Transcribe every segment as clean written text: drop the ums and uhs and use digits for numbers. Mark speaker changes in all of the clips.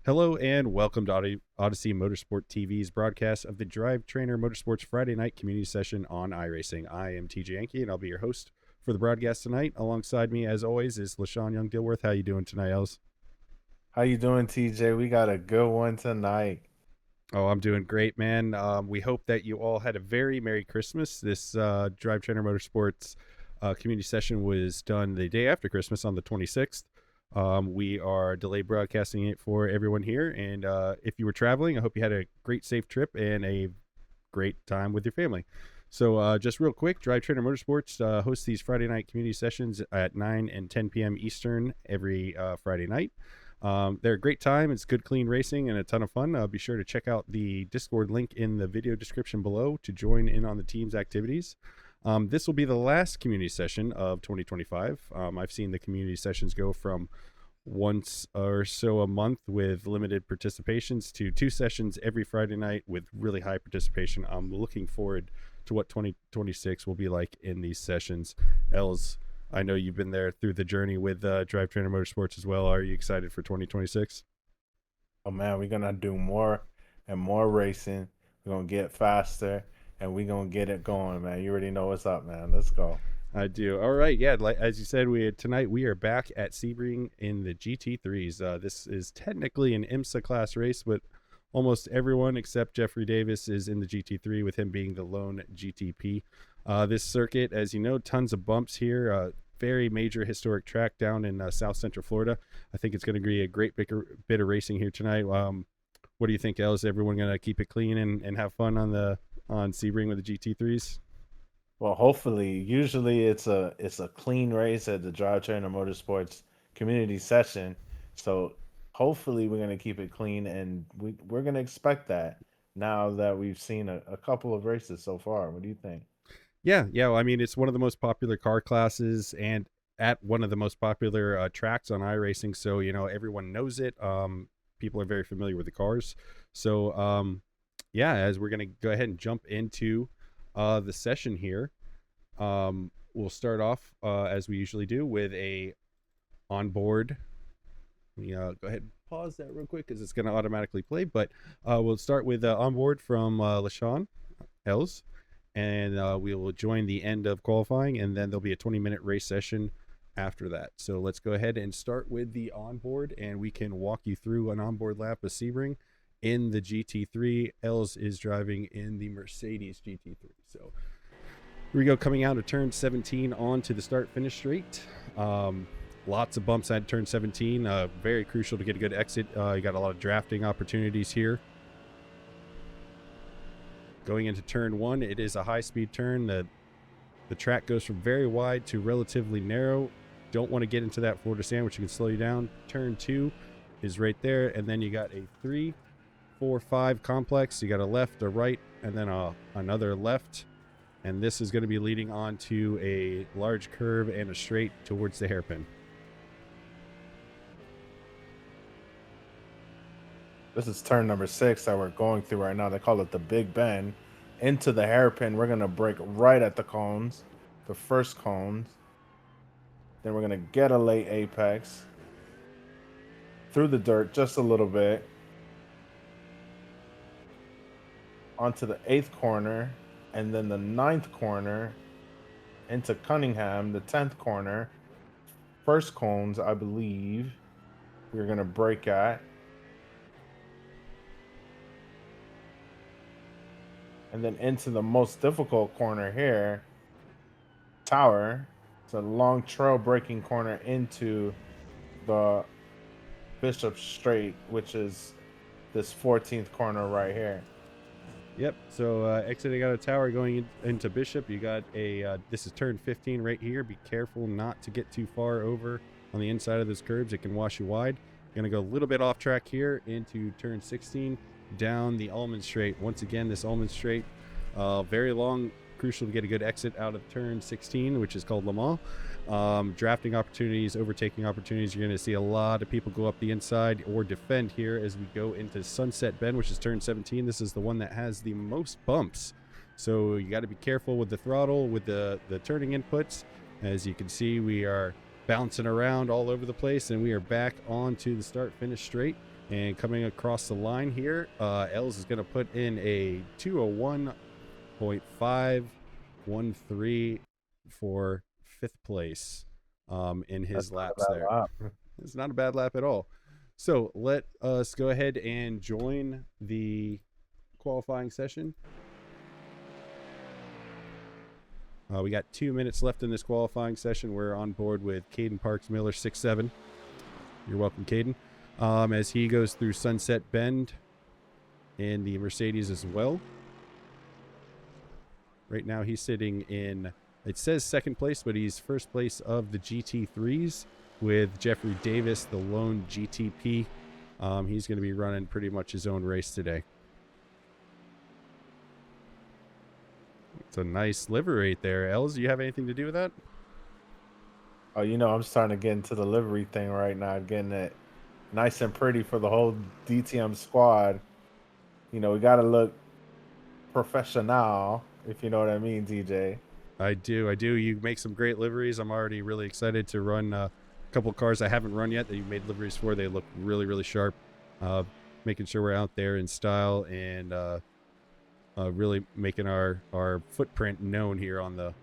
Speaker 1: Hello and welcome to Odyssey Motorsport TV's broadcast of the DriveTrainer Motorsports Friday night community session on iRacing. I am TJ Yankee and I'll be your host for the broadcast tonight. Alongside me, as always, is Lesean Young-Dilworth. How you doing tonight, Els?
Speaker 2: How you doing, TJ? We got a good one tonight.
Speaker 1: Oh, I'm doing great, man. We hope that you all had a very Merry Christmas. This DriveTrainer Motorsports community session was done the day after Christmas on the 26th. We are delayed broadcasting it for everyone here. And if you were traveling, I hope you had a great, safe trip and a great time with your family. So just real quick, DriveTrainer Motorsports hosts these Friday night community sessions at 9 and 10 p.m. Eastern every Friday night. They're a great time. It's good, clean racing and a ton of fun. Be sure to check out the Discord link in the video description below to join in on the team's activities. This will be the last community session of 2025. I've seen the community sessions go from once or so a month with limited participations to 2 sessions every Friday night with really high participation. I'm looking forward to what 2026 will be like in these sessions. Els, I know you've been there through the journey with DriveTrainer Motorsports as well. Are you excited for 2026?
Speaker 2: Oh man, we're gonna do more and more racing. We're gonna get faster and we're gonna get it going, man. You already know what's up, man. Let's go.
Speaker 1: I do. All right. Yeah. Like as you said, tonight we are back at Sebring in the GT3s. This is technically an IMSA class race, but almost everyone except Jeffrey Davis is in the GT3, with him being the lone GTP. This circuit, as you know, tons of bumps here. Very major historic track down in South Central Florida. I think it's going to be a great bit of racing here tonight. What do you think, El? Is everyone going to keep it clean and have fun on Sebring with the GT3s?
Speaker 2: Well, hopefully, usually it's a clean race at the DriveTrainer Motorsports community session. So hopefully we're gonna keep it clean and we're gonna expect that now that we've seen a couple of races so far. What do you think?
Speaker 1: Yeah. Well, I mean, it's one of the most popular car classes and at one of the most popular tracks on iRacing. So, everyone knows it. People are very familiar with the cars. So, yeah, as we're going to go ahead and jump into the session here, we'll start off, as we usually do, with a onboard. Let me go ahead and pause that real quick because it's going to automatically play. But we'll start with onboard from Lesean Els. And we will join the end of qualifying, and then there'll be a 20-minute race session after that. So let's go ahead and start with the onboard, and we can walk you through an onboard lap of Sebring in the GT3. Els is driving in the Mercedes GT3. So here we go, coming out of turn 17 onto the start-finish straight. Lots of bumps at turn 17. Very crucial to get a good exit. You got a lot of drafting opportunities here. Going into turn 1, it is a high-speed turn. The track goes from very wide to relatively narrow. Don't want to get into that Florida sand, which can slow you down. Turn 2 is right there, and then you got a 3, 4, 5 complex. You got a left, a right, and then another left. And this is going to be leading on to a large curve and a straight towards the hairpin.
Speaker 2: This is turn number 6 that we're going through right now. They call it the Big Bend. Into the hairpin, we're gonna brake right at the cones, the first cones. Then we're gonna get a late apex through the dirt just a little bit onto the 8th corner, and then the 9th corner into Cunningham, the 10th corner. First cones, I believe, we're gonna brake at. And then into the most difficult corner here, Tower. It's a long trail braking corner into the Bishop Straight, which is this 14th corner right here.
Speaker 1: Yep. So exiting out of Tower, going into Bishop, you got this is turn 15 right here. Be careful not to get too far over on the inside of those curbs. It can wash you wide. Going to go a little bit off track here into turn 16, down the Almond Straight. Once again, this Almond Straight, very long, crucial to get a good exit out of turn 16, which is called Le Mans. Drafting opportunities, overtaking opportunities. You're going to see a lot of people go up the inside or defend here as we go into Sunset Bend, which is turn 17. This is the one that has the most bumps. So you got to be careful with the throttle, with the turning inputs. As you can see, we are bouncing around all over the place, and we are back onto the start-finish straight. And coming across the line here, Els is going to put in a 201.513 for 5th place in his laps there.
Speaker 2: Lap.
Speaker 1: It's not a bad lap at all. So let us go ahead and join the qualifying session. We got 2 minutes left in this qualifying session. We're on board with Caden Parks Miller 6'7". You're welcome, Caden. As he goes through Sunset Bend in the Mercedes as well. Right now he's sitting in, it says 2nd place, but he's 1st place of the GT3s with Jeffrey Davis, the lone GTP. He's going to be running pretty much his own race today. It's a nice livery right there. Els, do you have anything to do with that?
Speaker 2: Oh, you know, I'm starting to get into the livery thing right now, getting it nice and pretty for the whole DTM squad. You know, we got to look professional, if you know what I mean, DJ.
Speaker 1: I do. You make some great liveries. I'm already really excited to run a couple cars I haven't run yet that you've made liveries for. They look really, really sharp. Making sure we're out there in style and really making our footprint known here on the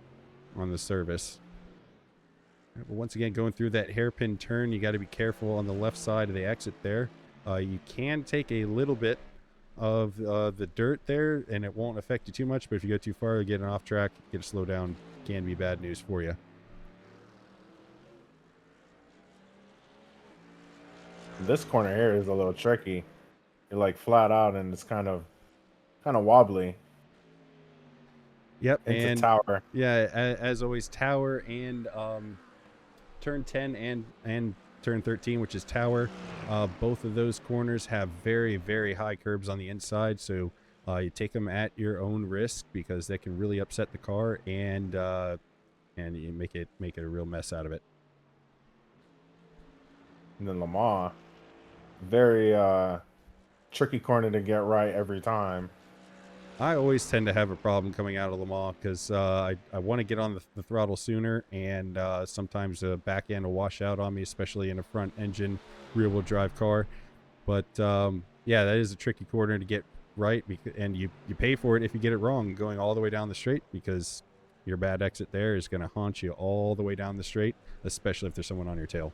Speaker 1: service. But once again, going through that hairpin turn, you got to be careful on the left side of the exit there. You can take a little bit of the dirt there, and it won't affect you too much. But if you go too far, you get an off track, get a slow down, can be bad news for you.
Speaker 2: This corner here is a little tricky. You're like flat out, and it's kind of wobbly.
Speaker 1: Yep,
Speaker 2: into
Speaker 1: and
Speaker 2: tower.
Speaker 1: Yeah, as always, tower and turn 10 and turn 13, which is tower. Both of those corners have very, very high curbs on the inside, so you take them at your own risk because they can really upset the car and you make it a real mess out of it.
Speaker 2: And then Lamar, very tricky corner to get right every time.
Speaker 1: I always tend to have a problem coming out of Le Mans because I want to get on the throttle sooner, and sometimes the back end will wash out on me, especially in a front engine rear-wheel drive car. But yeah, that is a tricky corner to get right, and you pay for it if you get it wrong going all the way down the straight, because your bad exit there is going to haunt you all the way down the straight, especially if there's someone on your tail.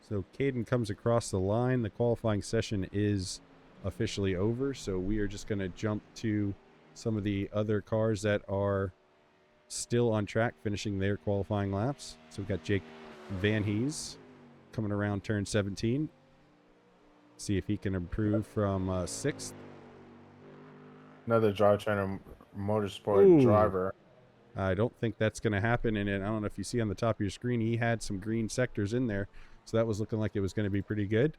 Speaker 1: So Caden comes across the line. The qualifying session is officially over, so we are just going to jump to some of the other cars that are still on track, finishing their qualifying laps. So we've got Jake Van Hees coming around turn 17. See if he can improve from 6th.
Speaker 2: Another DriveTrainer Motorsport driver.
Speaker 1: I don't think that's going to happen, and I don't know if you see on the top of your screen, he had some green sectors in there. So that was looking like it was going to be pretty good.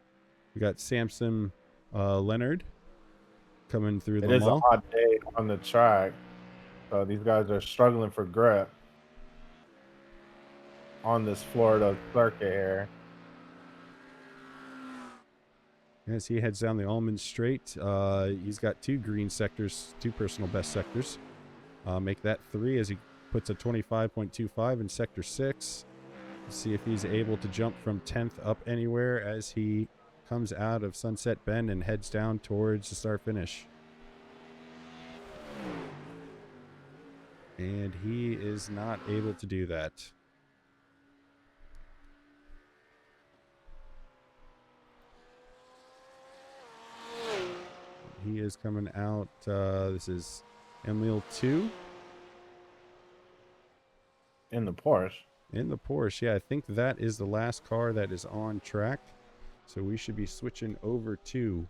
Speaker 1: We got Samson Leonard coming through the mall.
Speaker 2: It is a hot day on the track. So these guys are struggling for grip on this Florida circuit here.
Speaker 1: As he heads down the Almond Straight, he's got 2 green sectors, 2 personal best sectors. Make that 3 as he puts a 25.25 in sector 6. See if he's able to jump from 10th up anywhere as he comes out of Sunset Bend and heads down towards the start finish. And he is not able to do that. He is coming out. This is Emil 2.
Speaker 2: In the Porsche.
Speaker 1: In the Porsche, yeah, I think that is the last car that is on track. So we should be switching over to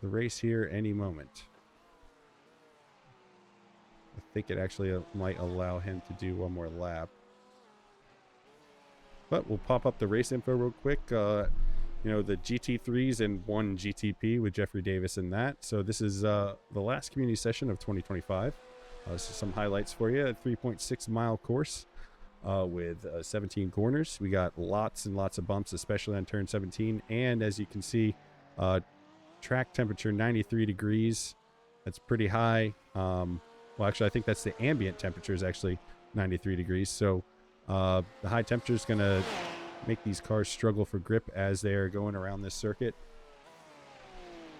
Speaker 1: the race here any moment. I think it actually might allow him to do one more lap. But we'll pop up the race info real quick. You know, the GT3s and 1 GTP with Jeffrey Davis in that. So this is the last community session of 2025. So some highlights for you. A 3.6 mile course with 17 corners. We got lots and lots of bumps, especially on turn 17. And as you can see, track temperature 93 degrees. That's pretty high. A well, actually, I think that's the ambient temperature is actually 93 degrees. So the high temperature is going to make these cars struggle for grip as they are going around this circuit.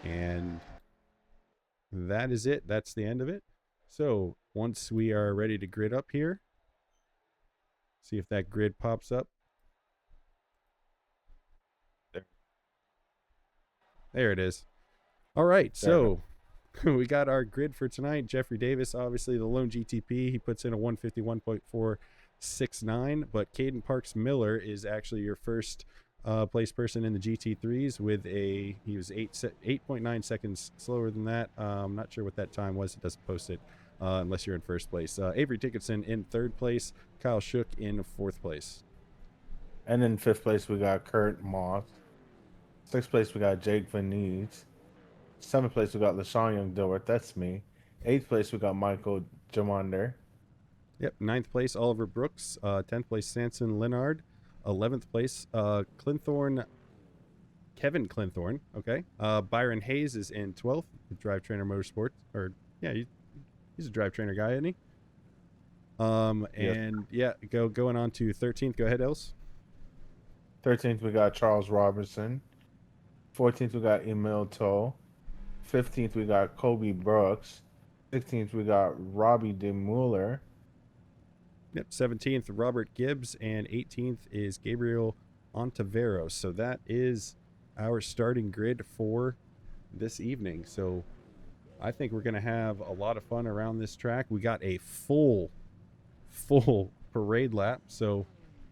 Speaker 1: And that is it. That's the end of it. So once we are ready to grid up here, see if that grid pops up. There it is. All right, so we got our grid for tonight. Jeffrey Davis, obviously the lone GTP. He puts in a 151.469, but Caden Parks Miller is actually your first place person in the GT3s with he was 8.9 seconds slower than that. I'm not sure what that time was. It doesn't post it unless you're in first place. Avery Dickinson in third place. Kyle Shook in fourth place.
Speaker 2: And in fifth place, we got Kurt Moss. Sixth place, we got Jake Vanese. Seventh place, we got Lesean Young-Dilworth. That's me. Eighth place, we got Michael Jamander.
Speaker 1: Yep. Ninth place, Oliver Brooks. 10th place, Sanson Leonard. 11th place, Kevin Clinthorne. Okay. Byron Hayes is in 12th with DriveTrainer Motorsport. Or, yeah, he's a DriveTrainer guy, isn't he? And yeah, going on to 13th. Go ahead, Els.
Speaker 2: 13th, we got Charles Robertson. 14th, we got Emil Toll. 15th, we got Kobe Brooks. 16th, we got Robbie DeMuller.
Speaker 1: Yep, 17th, Robert Gibbs, and 18th is Gabriel Ontiveros. So that is our starting grid for this evening. So I think we're going to have a lot of fun around this track. We got a full parade lap. So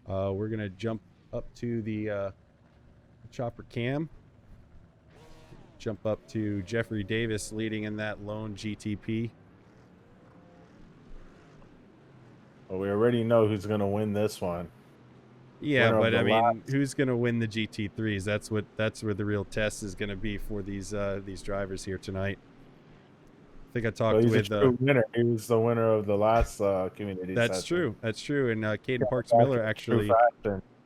Speaker 1: we're going to jump up to the chopper cam. Jump up to Jeffrey Davis leading in that lone GTP.
Speaker 2: Well, we already know who's going to win this one.
Speaker 1: Yeah, but I mean, who's going to win the GT3s? That's where the real test is going to be for these drivers here tonight. I think I talked with
Speaker 2: the winner. He was the winner of the last community.
Speaker 1: That's true. That's true. And Caden Parks Miller actually,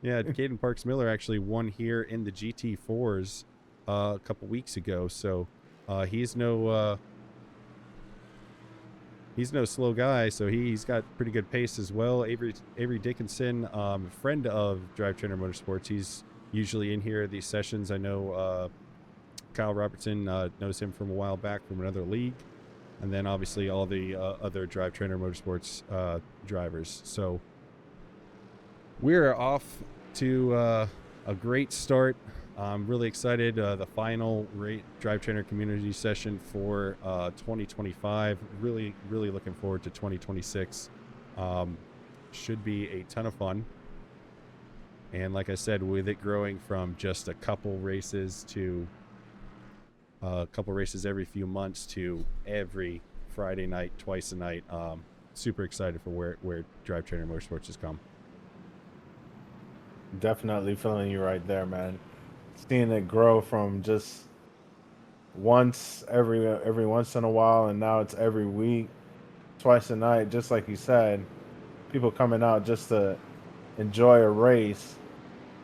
Speaker 1: Caden Parks Miller actually won here in the GT4s a couple weeks ago. So he's no slow guy. So he's got pretty good pace as well. Avery Dickinson, friend of DriveTrainer Motorsports. He's usually in here at these sessions. I know Kyle Robertson knows him from a while back from another league. And then obviously all the other DriveTrainer Motorsports drivers. So we're off to a great start. I'm really excited. The final DriveTrainer community session for 2025. Really looking forward to 2026. Should be a ton of fun. And like I said, with it growing from just a couple races to a couple races every few months to every Friday night, twice a night. Super excited for where DriveTrainer Motorsports has come.
Speaker 2: Definitely feeling you right there, man. Seeing it grow from just once every once in a while, and now it's every week, twice a night, just like you said. People coming out just to enjoy a race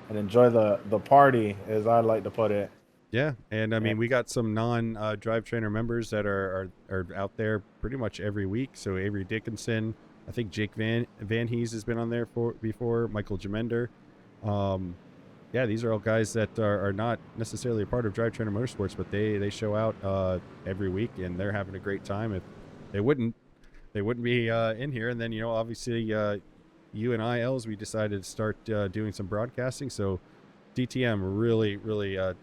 Speaker 2: and enjoy the party, as I like to put it.
Speaker 1: Yeah, and I mean, we got some non-DriveTrainer members that are out there pretty much every week. So Avery Dickinson, I think Jake Van Hees has been on there before, Michael Jamender. Yeah, these are all guys that are not necessarily a part of DriveTrainer Motorsports, but they show out every week, and they're having a great time. If they wouldn't be in here. And then, you know, obviously you and I, Els, we decided to start doing some broadcasting. So DTM really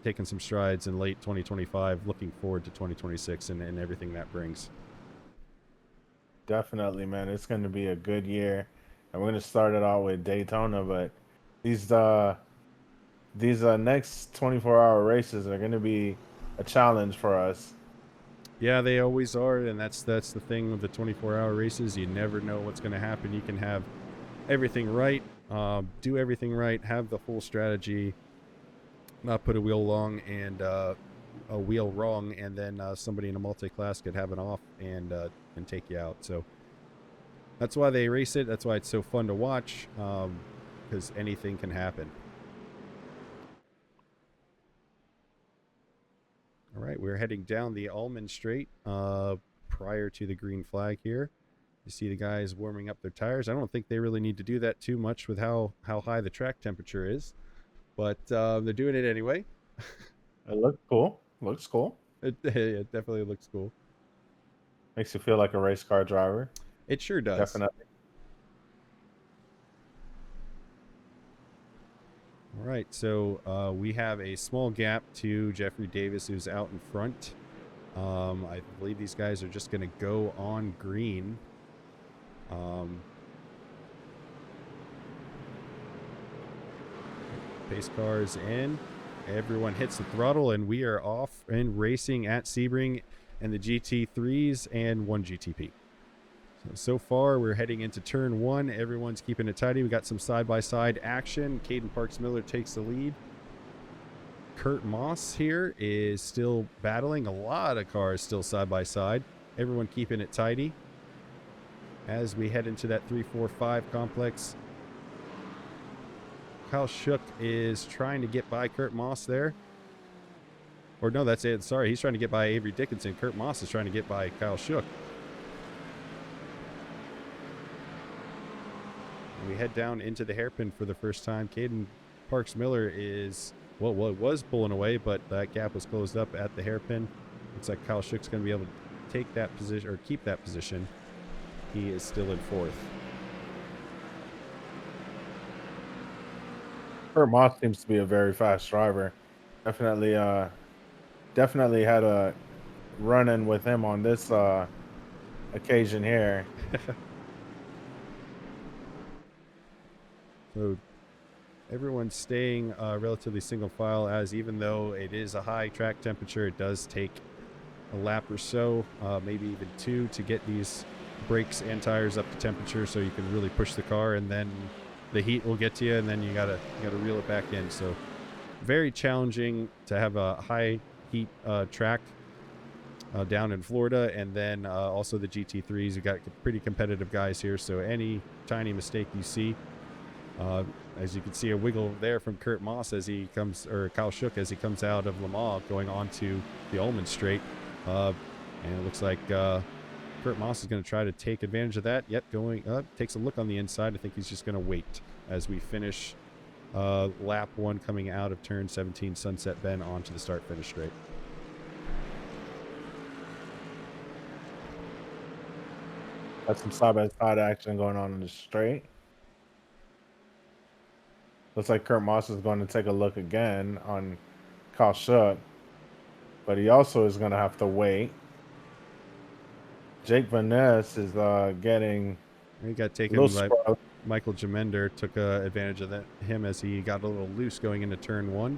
Speaker 1: taking some strides in late 2025. Looking forward to 2026 and everything that brings.
Speaker 2: Definitely, man. It's going to be a good year, and we're going to start it out with Daytona. But these next 24-hour races are going to be a challenge for us.
Speaker 1: Yeah, they always are, and that's the thing with the 24-hour races. You never know what's going to happen. You can have everything right, do everything right, have the full strategy, not put a wheel wrong, and then somebody in a multi-class could have an off and take you out. So that's why they race it. That's why it's so fun to watch, because anything can happen. All right, we're heading down the Almond Straight prior to the green flag here. You see the guys warming up their tires. I don't think they really need to do that too much with how high the track temperature is, but they're doing it anyway.
Speaker 2: It looks cool. Looks cool.
Speaker 1: It definitely looks cool.
Speaker 2: Makes you feel like a race car driver.
Speaker 1: It sure does.
Speaker 2: Definitely.
Speaker 1: All right, so we have a small gap to Jeffrey Davis, who's out in front. I believe these guys are just going to go on green. Pace cars in. Everyone hits the throttle, and we are off and racing at Sebring and the GT3s and one GTP. So far, we're heading into turn 1. Everyone's keeping it tidy. We got some side-by-side action. Caden Parks-Miller takes the lead. Kurt Moss here is still battling. A lot of cars still side-by-side. Everyone keeping it tidy. As we head into that 3-4-5 complex, Kyle Shook is trying to get by Kurt Moss there. Or no, that's it. Sorry, he's trying to get by Avery Dickinson. Kurt Moss is trying to get by Kyle Shook. We head down into the hairpin for the first time. Caden Parks-Miller is, well, was pulling away, but that gap was closed up at the hairpin. Looks like Kyle Shook's going to be able to take that position, or keep that position. He is still in 4th.
Speaker 2: Kurt Moss seems to be a very fast driver. Definitely had a run-in with him on this occasion here.
Speaker 1: So everyone's staying relatively single file, as even though it is a high track temperature, it does take a lap or so, maybe even 2, to get these brakes and tires up to temperature so you can really push the car, and then the heat will get to you, and then you gotta reel it back in. So very challenging to have a high heat track down in Florida, and then also the GT3s. You got pretty competitive guys here, so any tiny mistake you see, as you can see a wiggle there from Kurt Moss as he comes, or Kyle Shook as he comes out of Le Mans going on to the Ullman Straight, and it looks like Kurt Moss is going to try to take advantage of that. Yep, going up, takes a look on the inside. I think he's just going to wait as we finish lap 1 coming out of turn 17 Sunset Bend onto the start-finish straight.
Speaker 2: Got some side-by-side action going on in the straight. Looks like Kurt Moss is going to take a look again on Kyle Shook, but he also is going to have to wait. Jake Van Ness is getting...
Speaker 1: He got taken by Michael Jamender, took advantage of him as he got a little loose going into turn 1.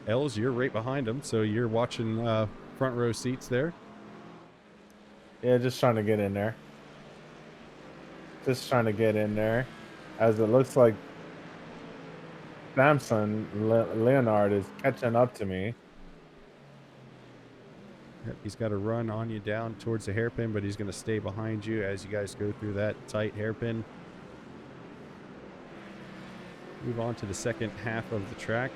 Speaker 1: Els, you're right behind him, so you're watching front row seats there.
Speaker 2: Yeah, just trying to get in there. As it looks like Samson Leonard is catching up to me.
Speaker 1: Yep, he's got to run on you down towards the hairpin, but he's going to stay behind you as you guys go through that tight hairpin. Move on to the second half of the track.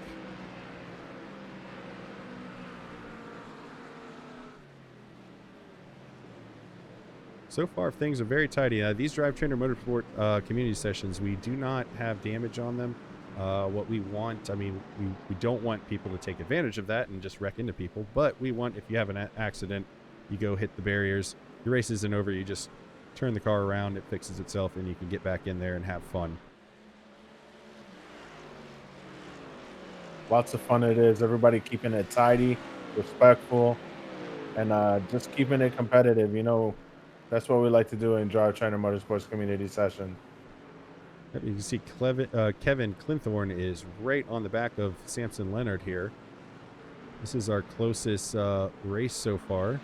Speaker 1: So far, things are very tidy. These DriveTrainer Motorsport community sessions, we do not have damage on them. What we want, I mean, we don't want people to take advantage of that and just wreck into people, but we want, if you have an accident, you go hit the barriers, your race isn't over, you just turn the car around, it fixes itself, and you can get back in there and have fun.
Speaker 2: Lots of fun it is. Everybody keeping it tidy, respectful, and just keeping it competitive. You know, that's what we like to do in DriveTrainer Motorsports community session.
Speaker 1: You can see Kevin Clinthorne is right on the back of Samson Leonard here. This is our closest race so far,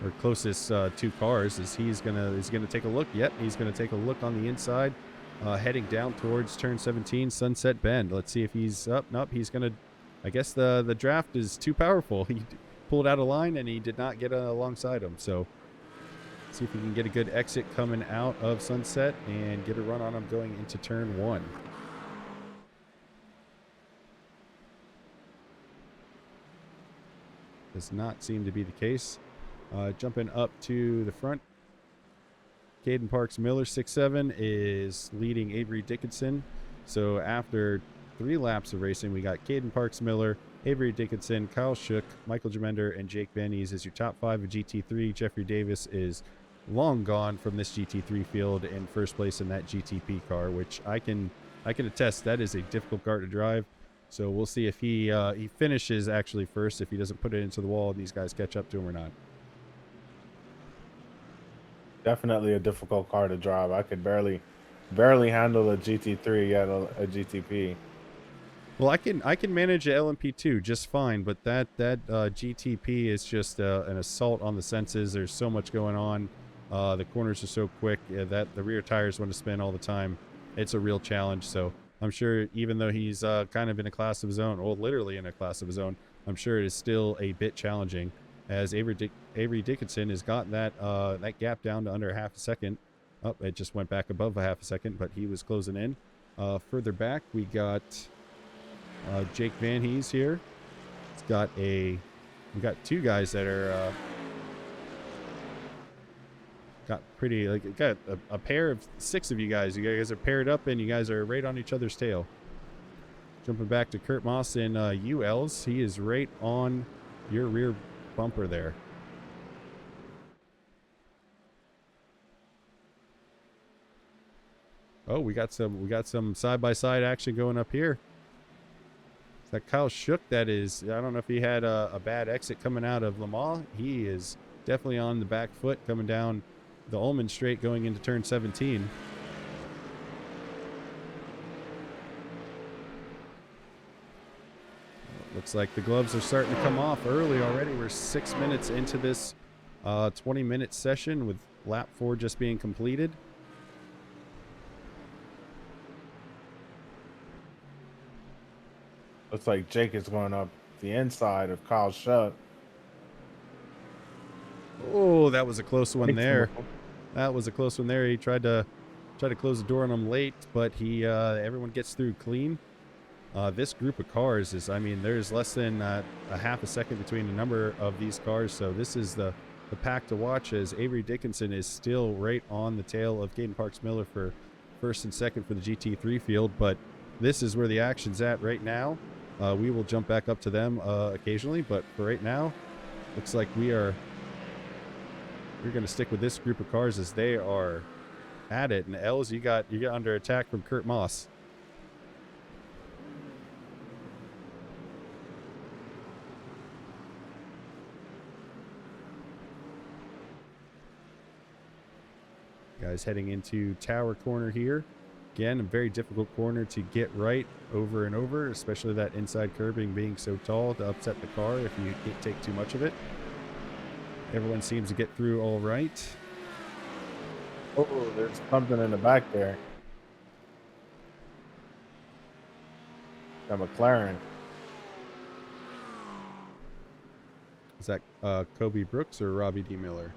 Speaker 1: or closest 2 cars. Is he's gonna take a look? Yep, he's gonna take a look on the inside, heading down towards turn 17 Sunset Bend. Let's see if he's up. Nope, he's gonna. I guess the draft is too powerful. He pulled out a line and he did not get alongside him. So. See if we can get a good exit coming out of Sunset and get a run on him going into turn 1. Does not seem to be the case. Jumping up to the front. Caden Parks Miller 6'7" is leading Avery Dickinson. So after 3 laps of racing, we got Caden Parks Miller, Avery Dickinson, Kyle Shook, Michael Jamender, and Jake Van Ees as your top 5 of GT3. Jeffrey Davis is long gone from this GT3 field in first place in that GTP car, which I can attest that is a difficult car to drive. So we'll see if he finishes actually first, if he doesn't put it into the wall and these guys catch up to him or not.
Speaker 2: Definitely a difficult car to drive. I could barely handle a GT3, yet a GTP.
Speaker 1: Well, I can manage a LMP2 just fine, but that GTP is just an assault on the senses. There's so much going on. The corners are so quick that the rear tires want to spin all the time. It's a real challenge. So I'm sure even though he's kind of in a class of his own, well, literally in a class of his own, I'm sure it is still a bit challenging, as Avery Dickinson has gotten that gap down to under half a second. Oh, it just went back above a half a second, but he was closing in. Further back, we got Jake Van Hees here. We got 2 guys that are got pretty, like, got a pair of 6 of you guys. You guys are paired up and you guys are right on each other's tail. Jumping back to Kurt Moss in ULs. He is right on your rear bumper there. Oh, we got some side-by-side action going up here. Is that Kyle Shook? That is, I don't know if he had a bad exit coming out of Le Mans. He is definitely on the back foot coming down the Ullman straight going into turn 17. Looks like the gloves are starting to come off early already. We're 6 minutes into this 20-minute session with lap 4 just being completed.
Speaker 2: Looks like Jake is going up the inside of Kyle Shutt.
Speaker 1: Oh, that was a close one there. That was a close one there. He tried to close the door on him late, but everyone gets through clean. This group of cars is, I mean, there's less than a half a second between a number of these cars, so this is the pack to watch, as Avery Dickinson is still right on the tail of Caden Parks Miller for first and second for the GT3 field, but this is where the action's at right now. We will jump back up to them occasionally, but for right now, looks like we're going to stick with this group of cars as they are at it. And Els, you got under attack from Kurt Moss. Guys heading into Tower Corner here. Again, a very difficult corner to get right over and over, especially that inside curbing being so tall to upset the car if you take too much of it. Everyone seems to get through all right.
Speaker 2: Oh, there's something in the back there. A McLaren.
Speaker 1: Is that Kobe Brooks or Robbie D. Miller?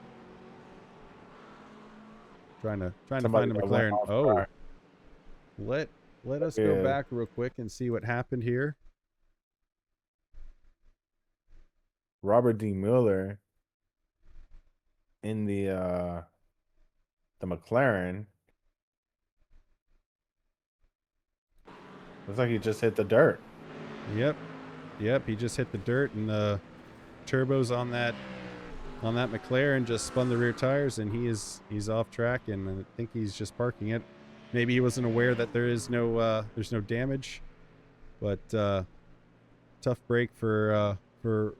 Speaker 1: Trying to find a McLaren. Oh, let us go back real quick and see what happened here.
Speaker 2: Robert D. Miller in the McLaren. Looks like he just hit the dirt.
Speaker 1: Yep, he just hit the dirt, and the turbos on that McLaren just spun the rear tires, and he's off track, and I think he's just parking it. Maybe he wasn't aware that there's no damage, but tough break for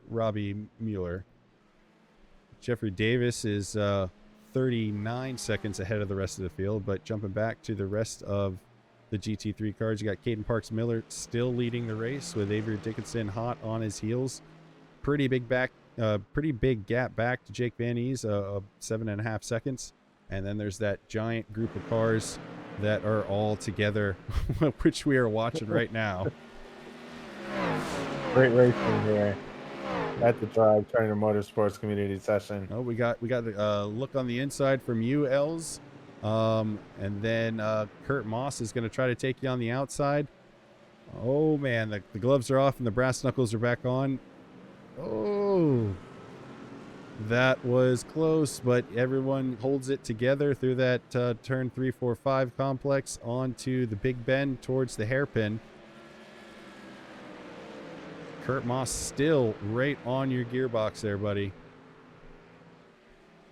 Speaker 1: Robbie Mueller. Jeffrey Davis is 39 seconds ahead of the rest of the field, but jumping back to the rest of the GT3 cars, you got Caden Parks Miller still leading the race with Avery Dickinson hot on his heels. Pretty big gap back to Jake Van Ees, 7.5 seconds. And then there's that giant group of cars that are all together, which we are watching right now.
Speaker 2: Great racing here at the DriveTrainer Motorsports community session.
Speaker 1: Oh, we got a look on the inside from you, Els. And then Kurt Moss is going to try to take you on the outside. Oh, man, the gloves are off and the brass knuckles are back on. Oh, That was close, but everyone holds it together through that turn 3, 4, 5 complex onto the big bend towards the hairpin. Kurt Moss still right on your gearbox there, buddy.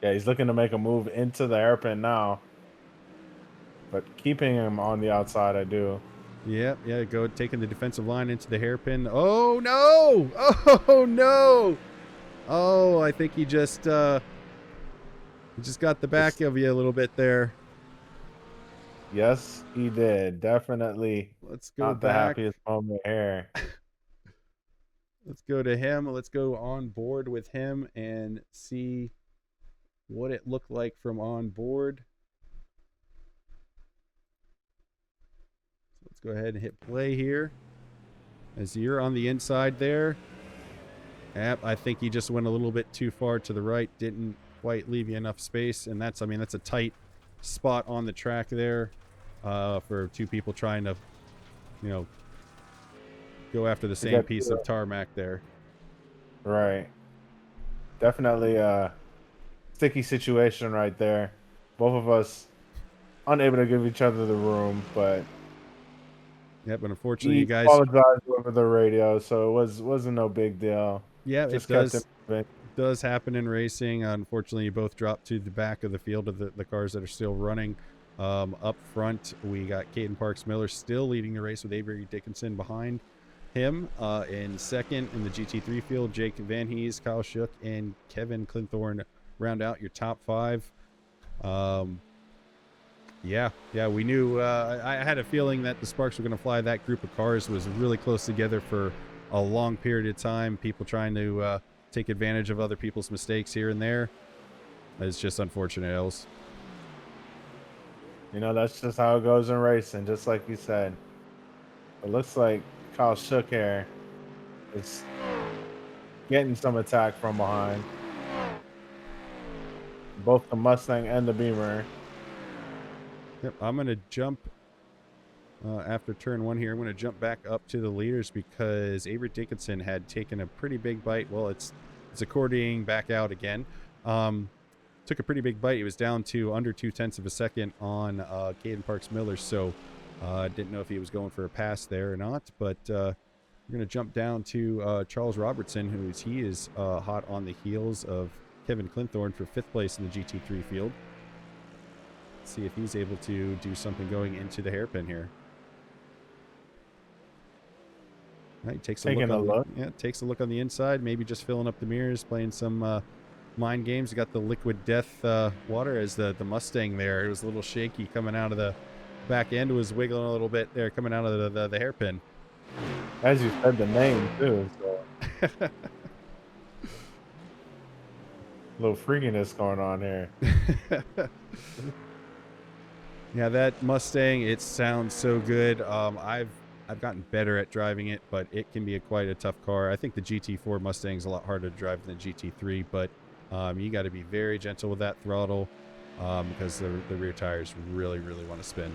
Speaker 2: Yeah, he's looking to make a move into the hairpin now. But keeping him on the outside, I do.
Speaker 1: Yeah, go taking the defensive line into the hairpin. Oh, no! Oh, no! Oh, I think he just got the back of you a little bit there.
Speaker 2: Yes, he did. Definitely
Speaker 1: Let's go
Speaker 2: not the
Speaker 1: back.
Speaker 2: happiest moment here.
Speaker 1: Let's go to him. Let's go on board with him and see what it looked like from on board. So let's go ahead and hit play here. As you're on the inside there. Yep, I think he just went a little bit too far to the right. Didn't quite leave you enough space. And that's a tight spot on the track there for two people trying to, go after the same piece of tarmac there.
Speaker 2: Right. Definitely a sticky situation right there. Both of us unable to give each other the room, but
Speaker 1: but unfortunately, you guys
Speaker 2: apologized over the radio, so it wasn't no big deal.
Speaker 1: Yeah,
Speaker 2: Just
Speaker 1: it does happen in racing. Unfortunately, you both dropped to the back of the field of the cars that are still running. Up front, we got Caden Parks Miller still leading the race with Avery Dickinson behind him. In second in the GT3 field, Jake Van Hees, Kyle Shook, and Kevin Clinthorne round out your top 5. We knew. I had a feeling that the sparks were going to fly. That group of cars was really close together for a long period of time. People trying to take advantage of other people's mistakes here and there. It's just unfortunate, Els.
Speaker 2: That's just how it goes in racing, just like you said. It looks like Kyle Shook here is getting some attack from behind. Both the Mustang and the Beamer.
Speaker 1: Yep, I'm going to jump after turn 1 here. I'm going to jump back up to the leaders because Avery Dickinson had taken a pretty big bite. Well, it's accordioning back out again. Took a pretty big bite. He was down to under 0.2 of a second on Caden Parks Miller, so didn't know if he was going for a pass there or not. But we're going to jump down to Charles Robertson, he is hot on the heels of Kevin Clinthorne for 5th place in the GT3 field. See if he's able to do something going into the hairpin here. All right, takes a look on the inside, maybe just filling up the mirrors, playing some mind games. You got the liquid death water as the Mustang there. It was a little shaky coming out of the back end, was wiggling a little bit there coming out of the hairpin.
Speaker 2: As you said the name too, so a little freakiness going on here.
Speaker 1: Yeah, that Mustang, it sounds so good. I've gotten better at driving it, but it can be quite a tough car. I think the GT4 Mustang is a lot harder to drive than the GT3, but you got to be very gentle with that throttle because the rear tires really, really want to spin.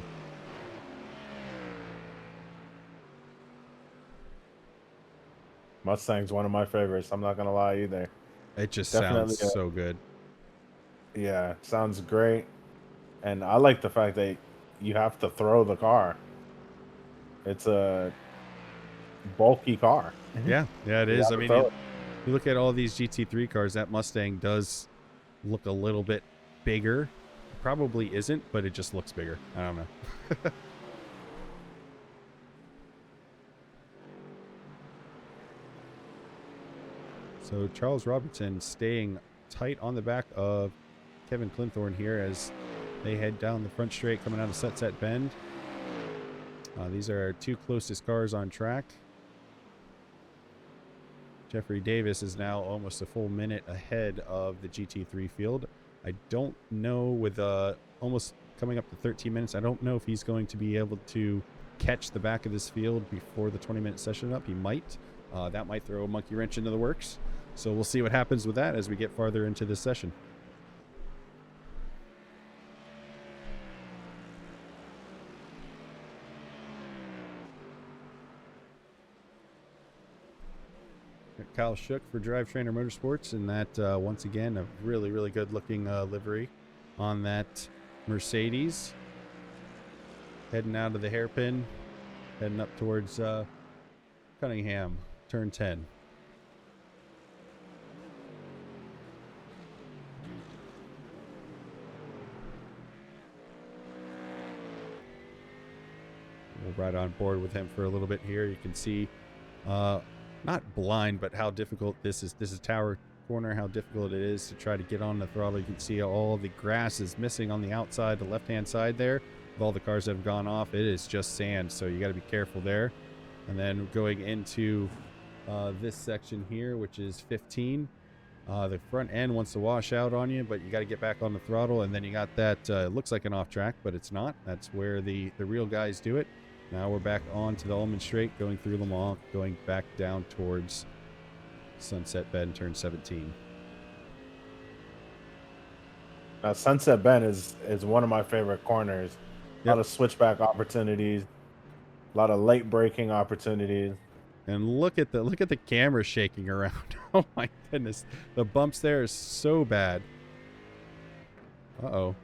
Speaker 2: Mustang's one of my favorites. I'm not going to lie either.
Speaker 1: It just sounds so good.
Speaker 2: Yeah, sounds great. And I like the fact that you have to throw the car. It's a bulky car.
Speaker 1: Yeah, it is. I mean, you look at all these GT3 cars, that Mustang does look a little bit bigger. Probably isn't, but it just looks bigger. I don't know. So Charles Robertson staying tight on the back of Kevin Clinthorne here as they head down the front straight coming out of Sunset Bend. These are our 2 closest cars on track. Jeffrey Davis is now almost a full minute ahead of the GT3 field. I don't know, with almost coming up to 13 minutes, I don't know if he's going to be able to catch the back of this field before the 20-minute session up. He might. That might throw a monkey wrench into the works. So we'll see what happens with that as we get farther into this session. Kyle Shook for DriveTrainer Motorsports, and that once again a really good looking livery on that Mercedes. Heading out of the hairpin, heading up towards Cunningham, turn 10. We'll ride on board with him for a little bit here. You can see, not blind, but how difficult this is. This is tower corner, how difficult it is to try to get on the throttle. You can see all the grass is missing on the outside, the left-hand side there. With all the cars that have gone off, it is just sand, so you got to be careful there. And then going into this section here, which is 15. The front end wants to wash out on you, but you got to get back on the throttle. And then you got that, looks like an off track, but it's not. That's where the real guys do it. Now we're back on to the Ullman Straight, going through Le Mans, going back down towards Sunset Bend, turn 17.
Speaker 2: Now, Sunset Bend is one of my favorite corners. A lot of switchback opportunities, a lot of late braking opportunities.
Speaker 1: And look at the camera shaking around. Oh my goodness. The bumps there are so bad. Uh-oh.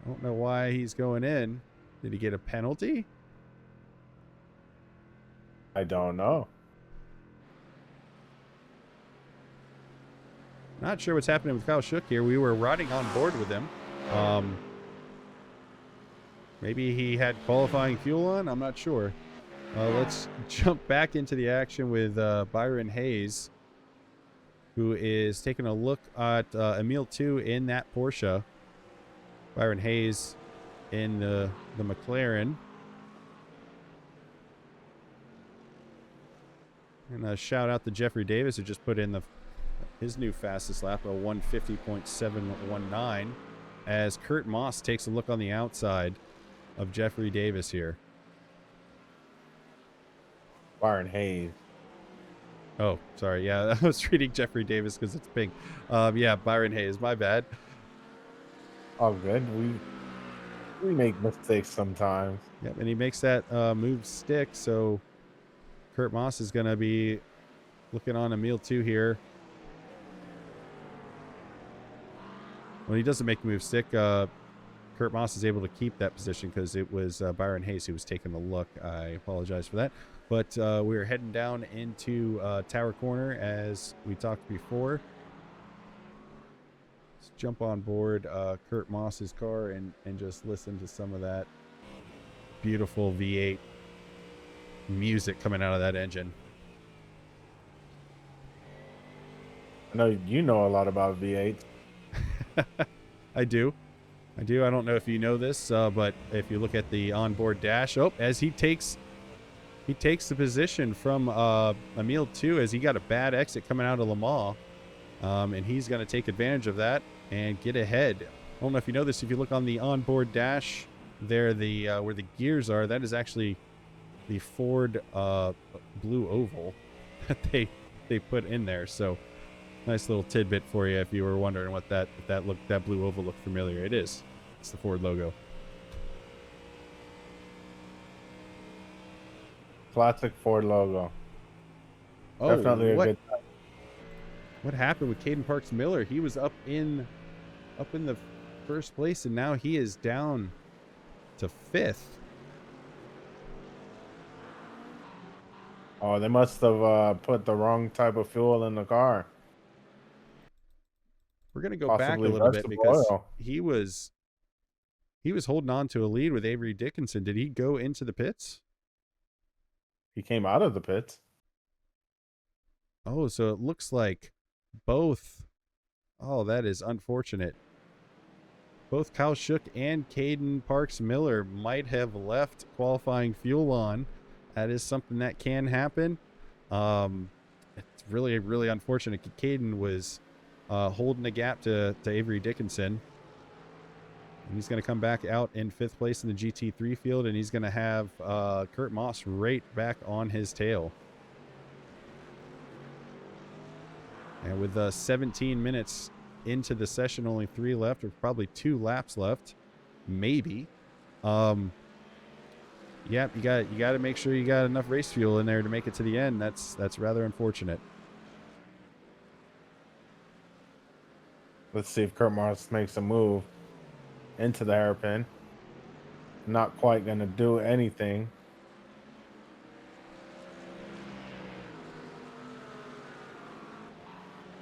Speaker 1: I don't know why he's going in. Did he get a penalty?
Speaker 2: I don't know.
Speaker 1: Not sure what's happening with Kyle Shook here. We were riding on board with him. Maybe he had qualifying fuel on. I'm not sure. Let's jump back into the action with Byron Hayes, who is taking a look at Emile 2 in that Porsche. Byron Hayes in the McLaren. And a shout out to Jeffrey Davis, who just put in his new fastest lap, a 150.719, as Kurt Moss takes a look on the outside of Jeffrey Davis here.
Speaker 2: Byron Hayes.
Speaker 1: Oh, sorry. Yeah, I was reading Jeffrey Davis because it's pink. Yeah, Byron Hayes. My bad.
Speaker 2: All good. We make mistakes sometimes.
Speaker 1: Yep, and he makes that move stick, so Kurt Moss is going to be looking on Emile 2 here. When he doesn't make the move stick, Kurt Moss is able to keep that position because it was Byron Hayes who was taking the look. I apologize for that. But we're heading down into Tower Corner as we talked before. Let's jump on board Kurt Moss's car and just listen to some of that beautiful V8 music coming out of that engine.
Speaker 2: I know you know a lot about V8.
Speaker 1: I do. I don't know if you know this, but if you look at the onboard dash, as he takes the position from Emile 2 as he got a bad exit coming out of Le Mans, and he's going to take advantage of that and get ahead. I don't know if you know this. If you look on the onboard dash there, where the gears are, that is actually the Ford blue oval that they put in there. So nice little tidbit for you if you were wondering what that blue oval looked familiar. It is. It's the Ford logo.
Speaker 2: Classic Ford logo.
Speaker 1: Oh,
Speaker 2: definitely a good time.
Speaker 1: What happened with Caden Parks Miller? He was up in the first place, and now he is down to 5th.
Speaker 2: Oh, they must have put the wrong type of fuel in the car.
Speaker 1: We're gonna go back a little bit because
Speaker 2: oil.
Speaker 1: he was holding on to a lead with Avery Dickinson. Did he go into the pits?
Speaker 2: He came out of the pits.
Speaker 1: Oh, so it looks like both. Oh, that is unfortunate. Both Kyle Shook and Caden Parks Miller might have left qualifying fuel on. That is something that can happen. It's really, really unfortunate. Caden was holding a gap to Avery Dickinson. And he's going to come back out in 5th place in the GT3 field, and he's going to have Kurt Moss right back on his tail. And with 17 minutes into the session, only 3 left, or probably 2 laps left, maybe. Yeah, you got to make sure you got enough race fuel in there to make it to the end. That's rather unfortunate.
Speaker 2: Let's see if Kurt Moss makes a move into the hairpin. Not quite going to do anything.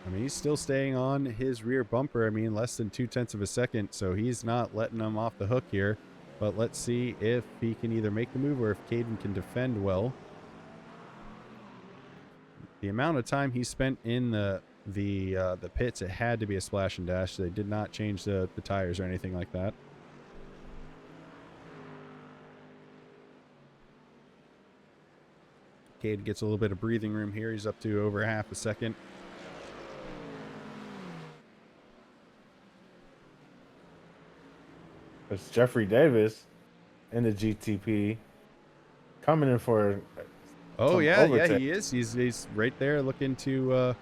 Speaker 1: I mean, he's still staying on his rear bumper. I mean, less than 0.2 of a second, so he's not letting him off the hook here. But let's see if he can either make the move or if Caden can defend well. The amount of time he spent in the pits, it had to be a splash and dash. They did not change the tires or anything like that. Cade gets a little bit of breathing room here. He's up to over half a second.
Speaker 2: It's Jeffrey Davis in the GTP coming in for.
Speaker 1: Oh yeah, he is. He's right there looking to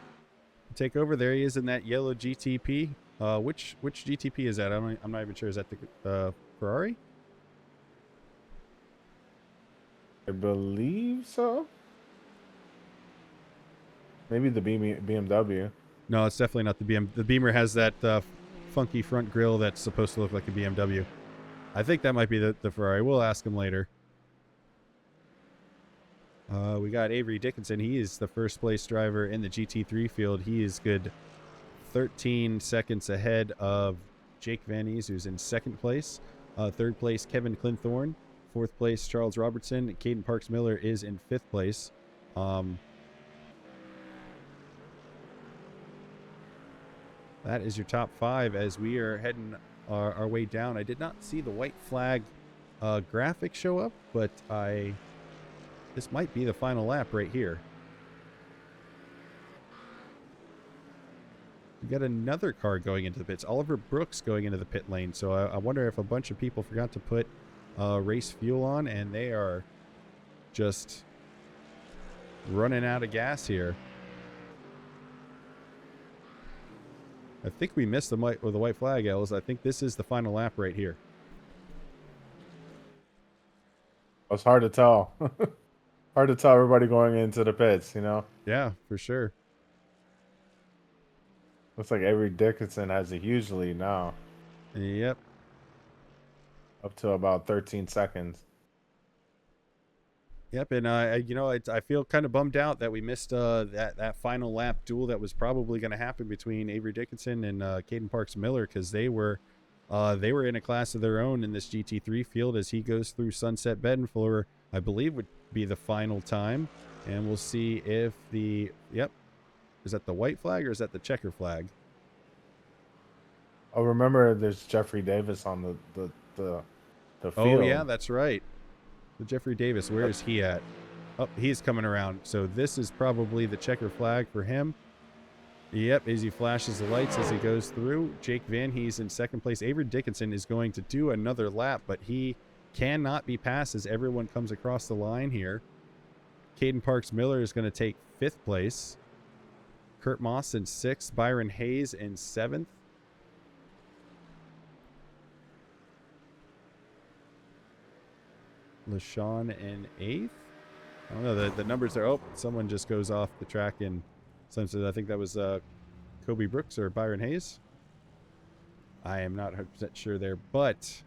Speaker 1: take over. There he is in that yellow GTP. Which GTP is that? I'm not even sure. Is that the Ferrari?
Speaker 2: I believe so. Maybe the BMW.
Speaker 1: No, it's definitely not the BM. The Beamer has that funky front grille that's supposed to look like a BMW. I think that might be the Ferrari. We'll ask him later. We got Avery Dickinson. He is the first place driver in the GT3 field. He is good 13 seconds ahead of Jake Van Ees, who's in second place. Third place, Kevin Clinthorne. Fourth place, Charles Robertson. Caden Parks Miller is in fifth place. That is your top five as we are heading our way down. I did not see the white flag graphic show up, but this might be the final lap right here. We got another car going into the pits. Oliver Brooks going into the pit lane. So I wonder if a bunch of people forgot to put race fuel on, and they are just running out of gas here. I think we missed the white flag, Els. I think this is the final lap right here.
Speaker 2: It's hard to tell. Hard to tell everybody going into the pits, you know?
Speaker 1: Yeah, for sure.
Speaker 2: Looks like Avery Dickinson has a huge lead now.
Speaker 1: Yep.
Speaker 2: Up to about 13 seconds.
Speaker 1: Yep, and I feel kind of bummed out that we missed that final lap duel that was probably going to happen between Avery Dickinson and Caden Parks Miller, because they were in a class of their own in this GT3 field as he goes through Sunset Bend for, I believe, would be the final time, and we'll see if is that the white flag or is that the checker flag?
Speaker 2: Oh, remember, there's Jeffrey Davis on the field.
Speaker 1: Oh yeah, that's right. So Jeffrey Davis, where is he at? Oh, he's coming around. So this is probably the checker flag for him. Yep, as he flashes the lights as he goes through. Jake Van Hees in second place. Avery Dickinson is going to do another lap, but he cannot be passed as everyone comes across the line here. Caden Parks Miller is going to take fifth place. Kurt Moss in sixth. Byron Hayes in seventh. Lesean in eighth. I don't know, the numbers are. Oh, someone just goes off the track and I think that was Kobe Brooks or Byron Hayes. I am not 100% sure there, but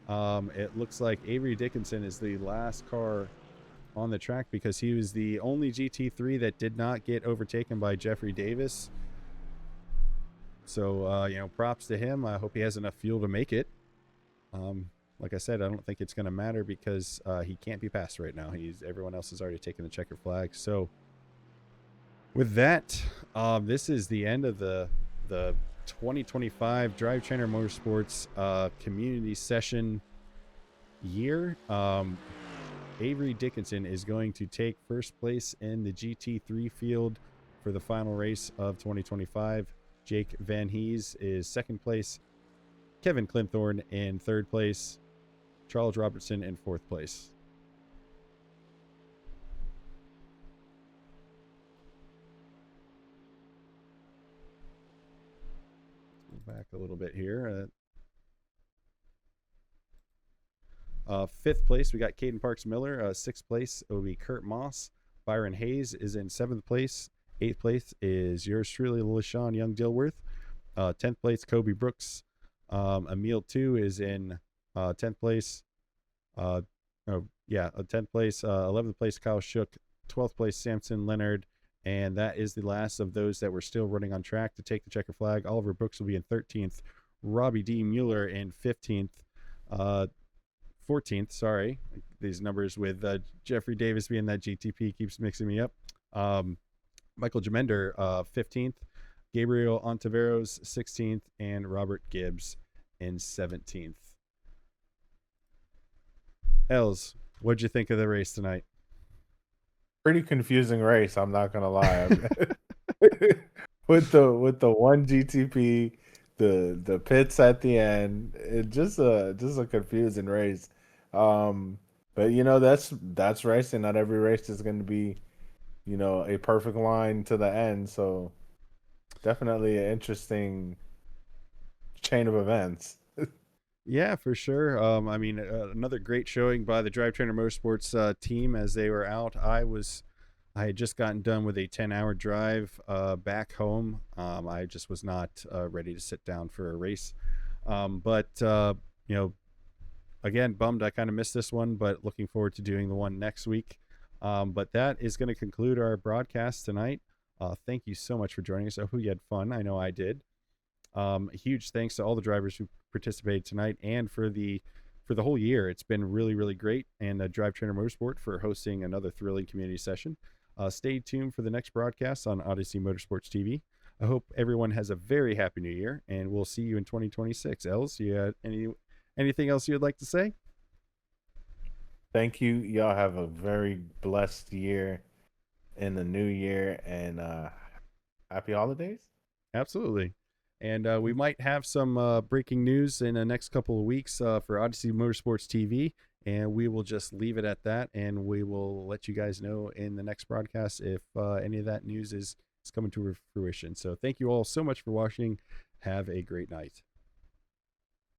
Speaker 1: it looks like Avery Dickinson is the last car on the track because he was the only GT3 that did not get overtaken by Jeffrey Davis. So, props to him. I hope he has enough fuel to make it. Like I said, I don't think it's going to matter because he can't be passed right now. Everyone else has already taken the checker flag. So with that, this is the end of the 2025 DriveTrainer Motorsports community session year. Avery Dickinson is going to take first place in the GT3 field for the final race of 2025. Jake Van Hees is second place. Kevin Clinthorne in third place. Charles Robertson in fourth place. Back a little bit here. Fifth place, we got Caden Parks Miller. Sixth place will be Kurt Moss. Byron Hayes is in seventh place. Eighth place is yours truly, Lesean Young-Dilworth. 10th place, Kobe Brooks. Emil 2 is in 10th place. 10th place. 11th place, Kyle Shook. 12th place, Samson Leonard. And that is the last of those that were still running on track to take the checker flag. Oliver Brooks will be in 13th. Robbie D. Mueller in 15th. 14th, sorry. These numbers with Jeffrey Davis being that GTP keeps mixing me up. Michael Jamender, 15th. Gabriel Ontiveros, 16th. And Robert Gibbs in 17th. Els, what'd you think of the race tonight?
Speaker 2: Pretty confusing race, I'm not gonna lie. with the one GTP, the pits at the end, it just a confusing race. But that's racing. Not every race is going to be, a perfect line to the end. So definitely an interesting chain of events.
Speaker 1: Yeah, for sure. Another great showing by the DriveTrainer Motorsports team as they were out. I had just gotten done with a 10-hour drive back home. I just was not ready to sit down for a race. Again, bummed I kind of missed this one, but looking forward to doing the one next week. But that is going to conclude our broadcast tonight. Thank you so much for joining us. I hope you had fun. I know I did. A huge thanks to all the drivers who participated tonight and for the whole year. It's been really, really great. And DriveTrainer Motorsport for hosting another thrilling community session. Stay tuned for the next broadcast on Odyssey Motorsports TV. I hope everyone has a very happy new year, and we'll see you in 2026. Els, you had anything else you'd like to say?
Speaker 2: Thank you. Y'all have a very blessed year in the new year, and happy holidays.
Speaker 1: Absolutely. And we might have some breaking news in the next couple of weeks for Odyssey Motorsports TV, and we will just leave it at that, and we will let you guys know in the next broadcast if any of that news is coming to fruition. So thank you all so much for watching. Have a great night.